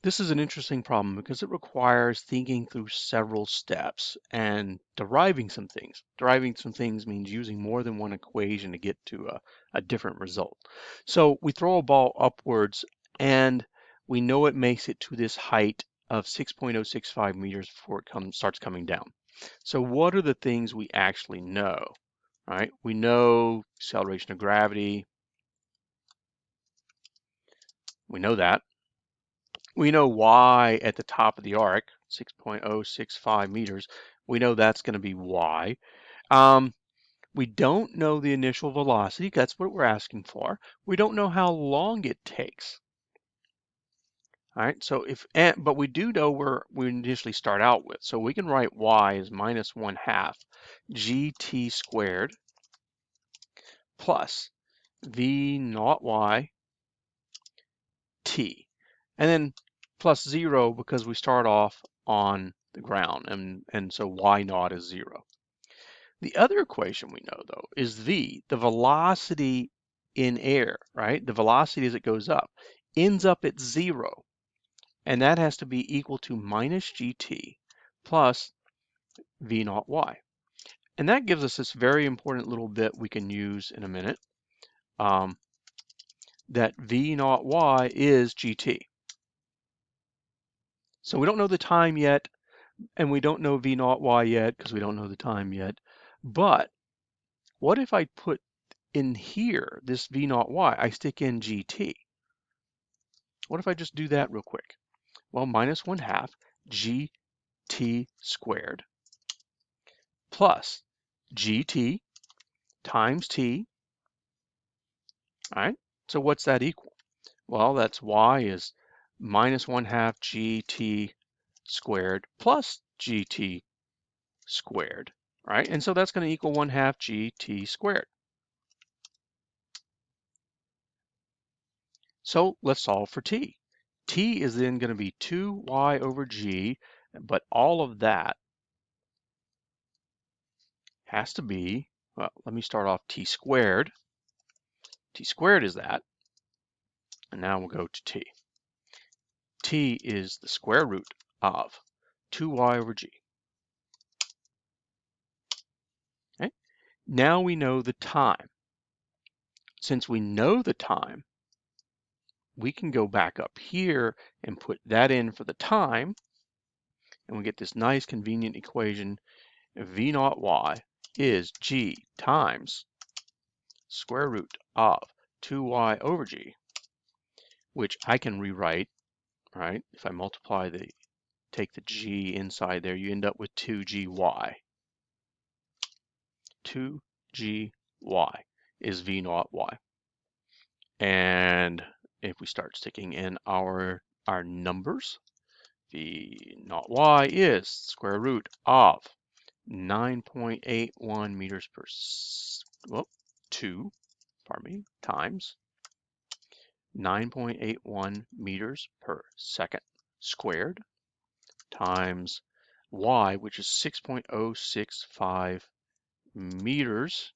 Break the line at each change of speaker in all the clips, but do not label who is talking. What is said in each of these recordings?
This is an interesting problem because it requires thinking through several steps and deriving some things. Deriving some things means using more than one equation to get to a different result. So we throw a ball upwards and we know it makes it to this height of 6.065 meters before it starts coming down. So what are the things we actually know? All right, we know acceleration of gravity. We know that. We know y at the top of the arc, 6.065 meters. We know that's going to be y. We don't know the initial velocity. That's what we're asking for. We don't know how long it takes. All right, so but we do know where we initially start out with. So we can write y as minus 1/2 gt squared plus v naught y t. And then plus 0 because we start off on the ground, and so y naught is 0. The other equation we know, though, is v, the velocity in air, right? The velocity as it goes up ends up at 0, and that has to be equal to minus gt plus v naught y. And that gives us this very important little bit we can use in a minute, that v naught y is gt. So we don't know the time yet, and we don't know v naught y yet because we don't know the time yet. But what if I put in here this v naught y, I stick in gt? What if I just do that real quick? Well, minus 1/2 gt squared plus gt times t. All right, so what's that equal? Well, that's y is minus 1/2 gt squared plus gt squared, right? And so that's going to equal 1/2 gt squared. So let's solve for t. T is then going to be 2y over g, but all of that has to be, well, let me start off t squared. T squared is that, and now we'll go to t. T is the square root of 2y over g. Okay? Now we know the time. Since we know the time, we can go back up here and put that in for the time, and we get this nice convenient equation. V naught y is g times square root of 2y over g, which I can rewrite, right? If I multiply take the g inside there, you end up with 2gy. 2gy is v naught y. And if we start sticking in our numbers, v naught y is square root of 9.81 meters per, 2, pardon me, times 9.81 meters per second squared times y, which is 6.065 meters,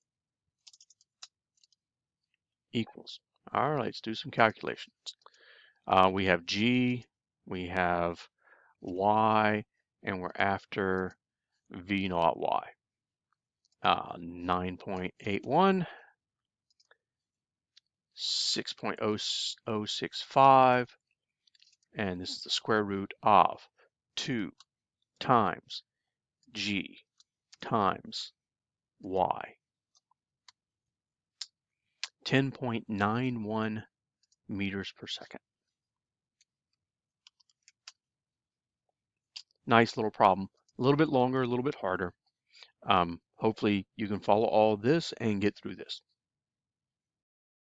equals. All right, let's do some calculations. We have g, we have y, and we're after v naught y. 9.81, 6.0065, and this is the square root of 2 times g times y. 10.91 meters per second. Nice little problem. A little bit longer, a little bit harder. Hopefully you can follow all of this and get through this.